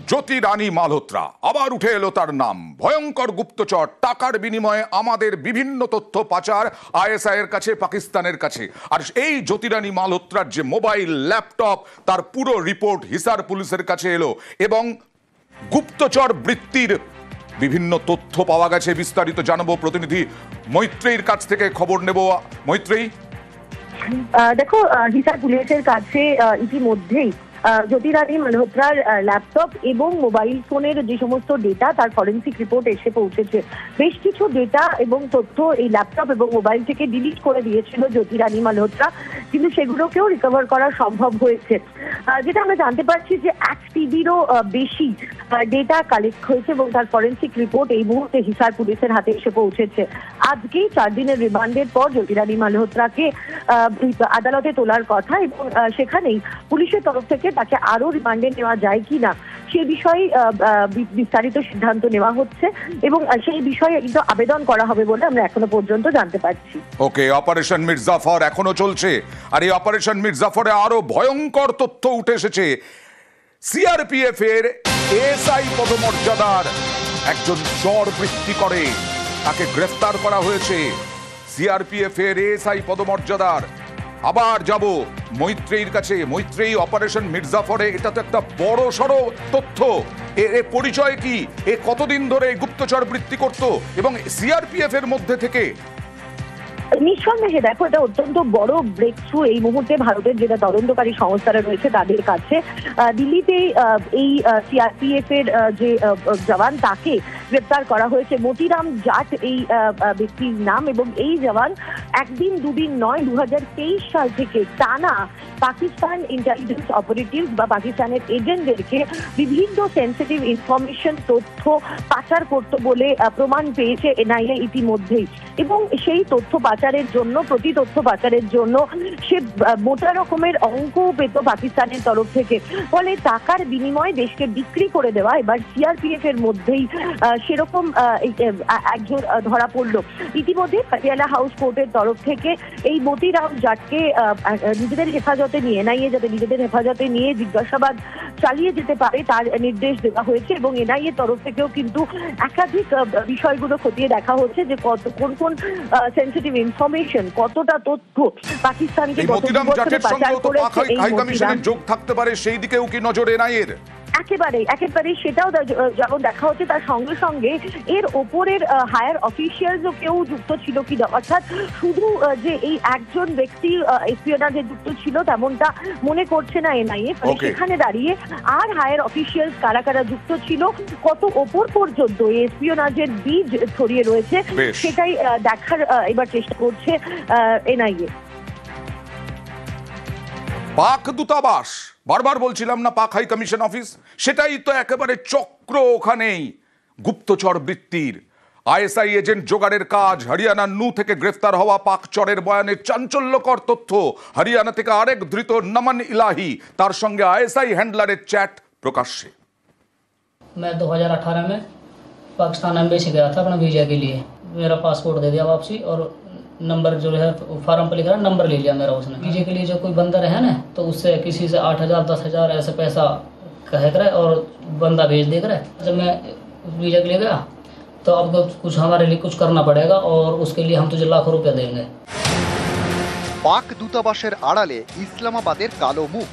জ্যোতি রানী মালহোত্রা আবার উঠে এলো তার নাম। ভয়ঙ্কর গুপ্তচর, টাকার বিনিময়ে আমাদের বিভিন্ন তথ্য পাচার আইএসআই এর কাছে, পাকিস্তানের কাছে। আর এই জ্যোতি রানী মালহোত্রার যে মোবাইল, ল্যাপটপ, তার পুরো রিপোর্ট হিসার পুলিশের কাছে এলো এবং গুপ্তচর বৃত্তির বিভিন্ন তথ্য পাওয়া গেছে। বিস্তারিত জানাবো প্রতিনিধি মৈত্রীর কাছ থেকে, খবর নেব। মৈত্রী, দেখো, হিসার পুলিশের কাছে ইতিমধ্যেই জ্যোতি রানী মালহোত্রার ল্যাপটপ এবং মোবাইল ফোনের যে সমস্ত ডেটা, তার ফরেন্সিক রিপোর্ট এসে পৌঁছেছে। বেশ কিছু ডেটা এবং তথ্য এই ল্যাপটপ এবং মোবাইল থেকে ডিলিট করে দিয়েছিল জ্যোতি রানী মালহোত্রা, কিন্তু সেগুলোকেও রিকভার করা সম্ভব হয়েছে। যেটা আমরা জানতে পারছি যে 1 TB'রও বেশি ডেটা কালেক্ট হয়েছে এবং তার ফরেন্সিক রিপোর্ট এই মুহূর্তে হিসার পুলিশের হাতে এসে পৌঁছেছে। আজকেই 4 দিনের রিমান্ডের পর জ্যোতি রানী মালহোত্রাকে আদালতে তোলার কথা এবং সেখানেই পুলিশের তরফ থেকে তাকে আরো রিমান্ডে নেওয়া যায় কিনা সে বিষয়ে বিস্তারিত সিদ্ধান্ত নেওয়া হচ্ছে এবং সেই বিষয়ে কিন্তু আবেদন করা হবে বলে আমরা এখনো পর্যন্ত জানতে পারছি। ওকে, অপারেশন মির্জাফর এখনো চলছে, আর এই অপারেশন মির্জাফরে আরো ভয়ঙ্কর তথ্য উঠে এসেছে। সিআরপিএফ এর এসআই পদমর্যাদার একজন চর বৃত্তি করে, তাকে গ্রেফতার করা হয়েছে। সিআরপিএফ এর এসআই পদমর্যাদার। আবার যাব মৈত্রীর কাছে। মৈত্রী, অপারেশন মির্জাফরে এটা তো একটা বড় সড়ো তথ্য। এর পরিচয় কি? এ কতদিন ধরে গুপ্তচর বৃত্তি করত এবং সিআরপিএফ এর মধ্যে থেকে? নিঃসন্দেহে দেখো, এটা অত্যন্ত বড় ব্রেক থ্রু এই মুহূর্তে ভারতের যেটা তদন্তকারী সংস্থারা রয়েছে তাদের কাছে। দিল্লিতে এই সিআরপিএফ এর যে জওয়ান, তাকে গ্রেপ্তার করা হয়েছে। মতিরাম জাট এই ব্যক্তির নাম এবং এই জওয়ান একদিন দুদিন নয়, 2023 সাল থেকে টানা পাকিস্তান ইন্টেলিজেন্স অপারেটিভ বা পাকিস্তানের এজেন্টদেরকে বিভিন্ন সেন্সিটিভ ইনফরমেশন, তথ্য পাচার করতে বলে প্রমাণ পেয়েছে এনআইএ ইতিমধ্যেই। এবং সেই তথ্য পাচারের জন্য, প্রতি তথ্য পাচারের জন্য সে মোটা রকমের অঙ্ক পেত পাকিস্তানের তরফ থেকে। ফলে টাকার বিনিময়ে দেশকে বিক্রি করে দেওয়া এবার সিআরপিএফ এর মধ্যেই সেরকম একজন ধরা পড়লো। ইতিমধ্যে পাটিয়ালা হাউস কোর্টের তরফ থেকে এই মতিরাম জাটকে নিজেদের হেফাজতে নিয়ে, এনআইএ যাতে নিজেদের হেফাজতে নিয়ে জিজ্ঞাসাবাদ চালিয়ে যেতে পারে তার নির্দেশ দেওয়া হয়েছে এবং এনআইএ তরফ থেকেও কিন্তু একাধিক বিষয়গুলো খতিয়ে দেখা হচ্ছে যে কোন কোন সেন্সিটিভ ইনফরমেশন, কতটা তথ্য পাকিস্তানকে গত 2 বছরে পাচার করেছে এই মতিরাম। যোগ থাকতে পারে সেই দিকেও কি নজর এনআইএর? একেবারে সেটাও যেমন দেখা হচ্ছে, তার সঙ্গে সঙ্গে এর ওপরের হায়ার অফিসিয়ালসও কেউ যুক্ত ছিল কিনা। অর্থাৎ শুধু যে এই একজন ব্যক্তি এসপিওনাজে যুক্ত ছিল তেমনটা মনে করছে না এনআইএ। সেখানে দাঁড়িয়ে আর হায়ার অফিসিয়ালস কারা কারা যুক্ত ছিল, কত ওপর পর্যন্ত এসপিওনাজের বীজ ছড়িয়ে রয়েছে, সেটাই দেখার এবার চেষ্টা করছে এনআইএ। পাক দূতাবাস, বারবার বলছিলাম না, পাক হাই কমিশন অফিস, সেটাই তো একেবারে চক্র ওখানেই গুপ্তচর বৃত্তির। আইএসআই এজেন্ট জোগাড়ের কাজ। হরিয়ানার নু থেকে গ্রেফতার হওয়া পাক চরের বয়ানের চাঞ্চল্যকর তথ্য। হরিয়ানা থেকে আরেক ধৃত নমন ইলাহি, তার সঙ্গে আইএসআই হ্যান্ডলারের চ্যাট প্রকাশ্যে। मैं 2018 में पाकिस्तान एम्बेसी गया था अपना वीजा के लिए। मेरा पासपोर्ट दे दिया वापसी और नंबर जो है फॉर्म पर लिखा है, नंबर ले लिया मेरा उसने। वीजे के लिए जो कोई बंदा रहे ना, तो उससे किसी से 8,000 10,000 ऐसे पैसा कहे करे और बंदा भेज दे करे। जब मैं वीजा के लिए गया तो अब कुछ हमारे लिए कुछ करना पड़ेगा और उसके लिए हम तुझे लाखों रुपया देंगे। পাক দূতাবাসের আড়ালে ইসলামাবাদের কালো মুখ।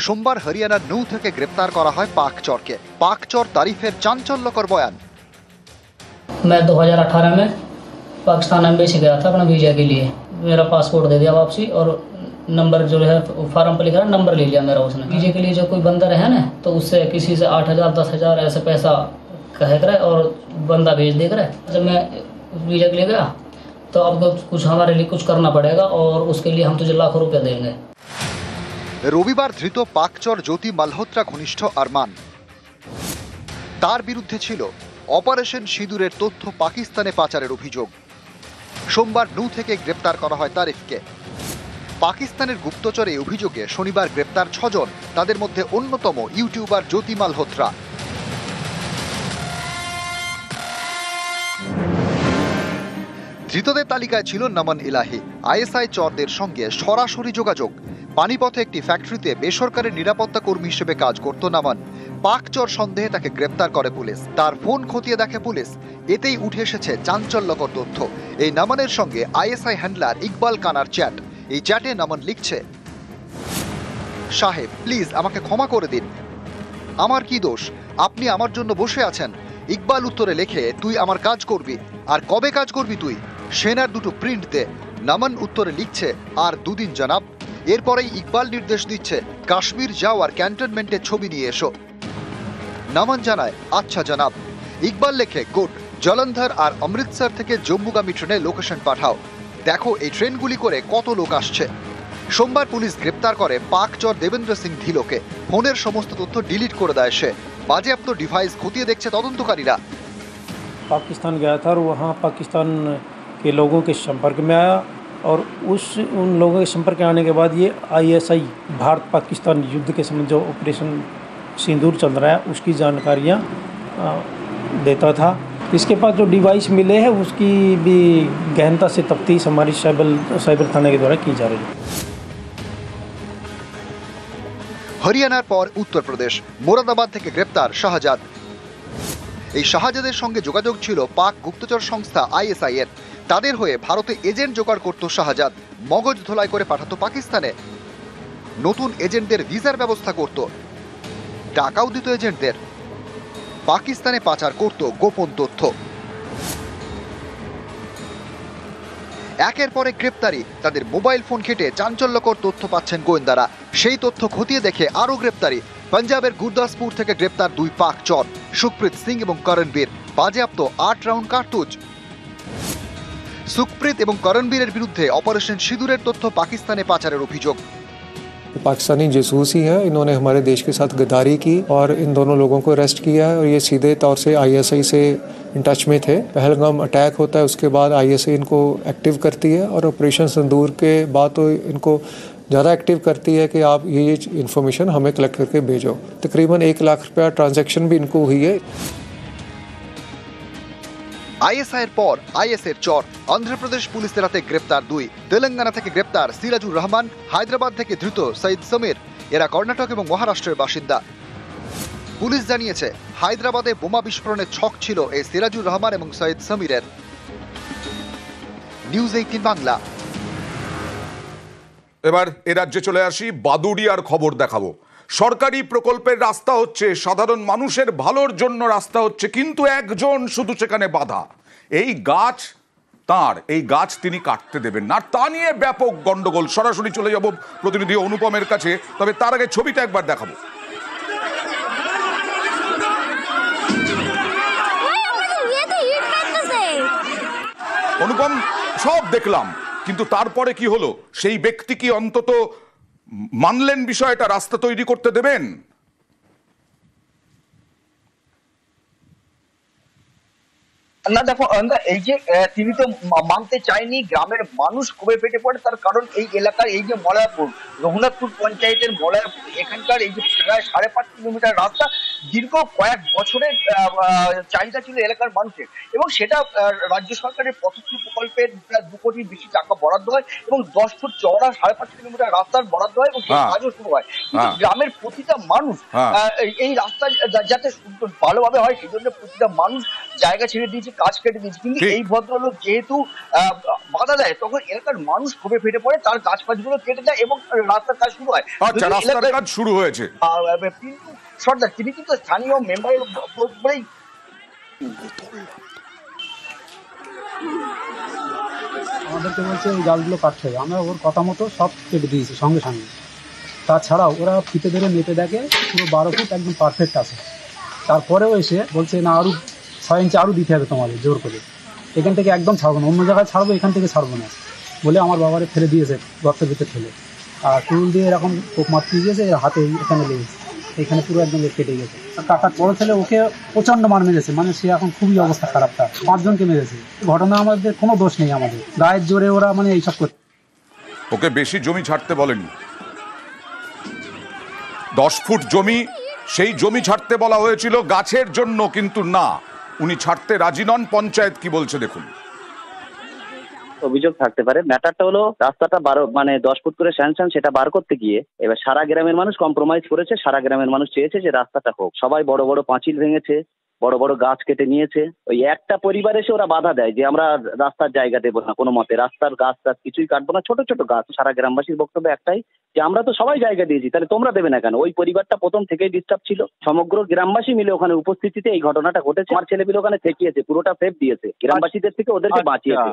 সোমবার হরিয়ানার নৌ থেকে গ্রেপ্তার করা হয় পাক চরকে। পাক চর তারিফের চাঞ্চল্যকর বয়ান। मैं 2018 में पाकिस्तान एम्बेसी गया था अपना वीजा के लिए। मेरा पासपोर्ट दे दिया वापसी और नंबर जो है फॉर्म पर लिखा है, नंबर ले लिया मेरा उसने। वीजे के लिए जो कोई बंदा रहे ना, तो उससे किसी से 8,000 10,000 ऐसे पैसा कहे करे और बंदा भेज दे करे। जब मैं वीजा के लिए गया तो अब कुछ हमारे लिए कुछ करना पड़ेगा और उसके लिए हम तुझे लाखों रुपया देंगे। রবিবার ধৃত পাকচর জ্যোতি মালহোত্রা ঘনিষ্ঠ আরমান। তার বিরুদ্ধে ছিল অপারেশন সিঁদুরের তথ্য পাকিস্তানে পাচারের অভিযোগ। সোমবার নৌ থেকে গ্রেপ্তার করা হয় তারিফকে। পাকিস্তানের গুপ্তচর এই অভিযোগে শনিবার গ্রেপ্তার 6 জন, তাদের মধ্যে অন্যতম ইউটিউবার জ্যোতি মালহোত্রা। ধৃতদের তালিকায় ছিল নমন ইলাহি। আইএসআই চরদের সঙ্গে সরাসরি যোগাযোগ। পানিপথে একটি ফ্যাক্টরিতে বেসরকারি নিরাপত্তা কর্মী হিসেবে কাজ করত নমন। পাকচর সন্দেহে তাকে গ্রেপ্তার করে পুলিশ। তার ফোন খতিয়ে দেখে পুলিশ, এতেই উঠে এসেছে চাঞ্চল্যকর তথ্য। এই নামানের সঙ্গে আইএসআই হ্যান্ডলার ইকবাল কানার চ্যাট। এই চ্যাটে নামান লিখছে, সাহেব প্লিজ আমাকে ক্ষমা করে দিন, আমার কি দোষ, আপনি আমার জন্য বসে আছেন। ইকবাল উত্তরে লেখে, তুই আমার কাজ করবি, আর কবে কাজ করবি তুই, সেনার দুটো প্রিন্ট দে। নামান উত্তরে লিখছে, আর দুদিন জানাব। এরপরেই ইকবাল নির্দেশ দিচ্ছে, কাশ্মীর যাও আর ক্যান্টনমেন্টের ছবি নিয়ে এসো। নামান জানায়, আচ্ছা জানাব। ইকবাল লেখে, গুড, জলন্ধর আর অমৃতসর থেকে জম্মুগামী ট্রেনে লোকেশন পাঠাও, দেখো এই ট্রেনগুলি করে কত লোক আসছে। সোমবার পুলিশ গ্রেপ্তার করে পাকচর দেবেন্দ্র সিং ধিলোকে। ফোনের সমস্ত তথ্য ডিলিট করে দেয় সে। বাজেয়াপ্ত ডিভাইস খতিয়ে দেখছে তদন্তকারীরা। पाकिस्तान गया था और वहाँ पाकिस्तान के लोगों के संपर्क में आया और उन लोगों के संपर्क में आने के बाद ये आईएसआई भारत पाकिस्तान युद्ध के समय जो ऑपरेशन सिंदूर चल रहा है उसकी जानकारियाँ देता था। इसके पास जो डिवाइस मिले हैं उसकी भी गहनता से तफ्तीश हमारी साइबर थाने के द्वारा की जा रही है। হরিয়ানার পর উত্তরপ্রদেশ, মোরাদাবাদ থেকে গ্রেপ্তার শাহজাদ। এই শাহজাদের সঙ্গে যোগাযোগ ছিল পাক গুপ্তচর সংস্থা আইএসআই এর। তাদের হয়ে ভারতে এজেন্ট জোগাড় করত শাহজাদ, মগজ ধোলাই করে পাঠাতো পাকিস্তানে। নতুন এজেন্টদের ভিসার ব্যবস্থা করত, টাকাও দিত এজেন্টদের। পাকিস্তানে পাচার করত গোপন তথ্য। একের পরে গ্রেপ্তারি, তাদের মোবাইল ফোন ঘেটে চাঞ্চল্যকর তথ্য পাচ্ছেন গোয়েন্দারা। সেই তথ্য খতিয়ে দেখে আরও গ্রেপ্তারি। পাঞ্জাবের গুরদাসপুর থেকে গ্রেপ্তার দুই পাক চর, সুখপ্রীত সিং এবং করণবীর। বাজেয়াপ্ত 8 রাউন্ড কার্তুজ। সুখপ্রীত এবং করণবীরের বিরুদ্ধে অপারেশন সিঁদুরের তথ্য পাকিস্তানে পাচারের অভিযোগ। पाकिस्तानी जासूस ही है, इन्होंने हमारे देश के साथ गद्दारी की और इन दोनों लोगों को अरेस्ट किया है और ये सीधे तौर से आईएसआई से इन टच में थे। पहलगाम अटैक होता है उसके बाद आईएसआई इनको एक्टिव करती है और ऑपरेशन सिंदूर के बाद तो इनको ज़्यादा एक्टिव करती है कि आप ये इन्फॉर्मेशन हमें कलेक्ट करके भेजो। तकरीबन 1 लाख रुपया ट्रांजैक्शन भी इनको हुई है। আইএসআইয়ের পর আইএসের চর। অন্ধ্রপ্রদেশ পুলিশের হাতে গ্রেপ্তার দুই। তেলেঙ্গানা থেকে গ্রেপ্তার সিরাজুর রহমান, হায়দ্রাবাদ থেকে ধৃত সৈয়দ সমীর। এরা কর্ণাটক এবং মহারাষ্ট্রের বাসিন্দা। পুলিশ জানিয়েছে, হায়দ্রাবাদে বোমা বিস্ফোরণের ছক ছিল এই সিরাজুর রহমান এবং সৈয়দ সমীরের। নিউজ 18 বাংলা। এবার এ রাজ্যে চলে আসি, বাদুড়িয়ার খবর দেখাবো। সরকারি প্রকল্পের রাস্তা হচ্ছে, সাধারণ মানুষের ভালোর জন্য রাস্তা হচ্ছে, কিন্তু একজন শুধু সেখানে বাধা। এই গাছ তাঁর, এই গাছ তিনি কাটতে দেবেন না, আর তা নিয়ে ব্যাপক গন্ডগোল। সরাসরি চলে যাব প্রতিনিধি অনুপমের কাছে, তবে তার আগে ছবিটা একবার দেখাবো। অনুপম, সব দেখলাম, কিন্তু তারপরে কি হলো? সেই ব্যক্তি কি অন্তত মানলেন বিষয়টা, রাস্তা তৈরি করতে দেবেন? না দেখো, এই যে তিনি তো মানতে চায়নি, গ্রামের মানুষ কবে ফেটে পড়ে, তার কারণ এই এলাকার এই যে মলয়পুর, রঘুনাথপুর পঞ্চায়েতের মলয়পুর, এখানকার এই যে প্রায় 5.5 কিলোমিটার রাস্তা দীর্ঘ কয়েক বছরের চাহিদা ছিল এলাকার মানুষের, এবং সেটা রাজ্য সরকারের পথশ্রী প্রকল্পের প্রায় 2 কোটির বেশি টাকা বরাদ্দ হয় এবং 10 ফুট চওড়া 5.5 কিলোমিটার রাস্তার বরাদ্দ হয় এবং সেই কাজও শুরু হয়। কিন্তু গ্রামের প্রতিটা মানুষ এই রাস্তা যাতে ভালোভাবে হয় সেই জন্য প্রতিটা মানুষ জায়গা ছেড়ে দিয়েছে, কাজ কেটে দিয়েছে। কিন্তু এই ভদ্রলোক যেহেতু বাধা দেয়, তখন এলাকার মানুষ ক্ষোভে ফেটে পড়ে, তার গাছ ফাছগুলো কেটে দেয় এবং রাস্তার কাজ শুরু হয়। আচ্ছা, রাস্তার কাজ শুরু হয়েছে। পিন্টু সর্দার তিনি কিন্তু স্থানীয় মেম্বারের বলেই আমাদেরকে বলছে এই গাছগুলো কাটতে হবে, আমরা ওর কথা মতো সব কেটে দিয়েছি সঙ্গে সঙ্গে। তাছাড়াও ওরা ফিতে ধরে মেপে দেখে পুরো 12 ফুট একদম পারফেক্ট আছে। তারপরেও এসে বলছে না, আরও 6 ইঞ্চি আরও দিতে হবে তোমাদের, জোর করে এখান থেকে একদম ছাড়বো না, অন্য জায়গায় ছাড়বো, এখান থেকে ছাড়বো না বলে আমার বাবারে ফেলে দিয়েছে গর্তের ভিতরে ফেলে, আর টুল দিয়ে এরকম পোক মারতে দিয়েছে, হাতে এখানে লেগেছে, এখানে পুরো একদম কেটে গেছে। কাকার বড় ছেলে ওকে প্রচণ্ড মার মেরেছে, মানে সে এখন খুবই অবস্থা খারাপ, তার 5 জনকে মেরেছে। ঘটনা আমাদের কোনো দোষ নেই, আমাদের গায়ের জোরে ওরা মানে এইসব করছে। ওকে বেশি জমি ছাড়তে বলেনি, 10 ফুট জমি, সেই জমি ছাড়তে বলা হয়েছিল গাছের জন্য, কিন্তু না, উনি ছাড়তে রাজি নন। পঞ্চায়েত কি বলছে দেখুন। অভিযোগ থাকতে পারে। ম্যাটারটা হলো রাস্তাটা 10 ফুট করে স্যাংশন, সেটা বার করতে গিয়ে এবার সারা গ্রামের মানুষ কম্প্রোমাইজ করেছে। সারা গ্রামের মানুষ চেয়েছে যে রাস্তাটা হোক। সবাই বড় বড় পাঁচিল ভেঙেছে, বড় বড় গাছ কেটে নিয়েছে। ওই একটা পরিবার এসে ওরা বাধা দেয় যে আমরা রাস্তার জায়গা দেবো না কোনো মতে, রাস্তার গাছ টাছ কিছুই কাটবো না, ছোট ছোট গাছ। সারা গ্রামবাসীর বক্তব্য একটাই যে আমরা তো সবাই জায়গা দিয়েছি, তাহলে তোমরা দেবে না কেন? ওই পরিবারটা প্রথম থেকেই ডিস্টার্ব ছিল। সমগ্র গ্রামবাসী মিলে ওখানে উপস্থিতিতে এই ঘটনাটা ঘটেছে। আমার ছেলেপিলে ওখানে ঠেকিয়েছে, পুরোটা সেফ দিয়েছে, গ্রামবাসীদের থেকে ওদেরকে বাঁচিয়েছে।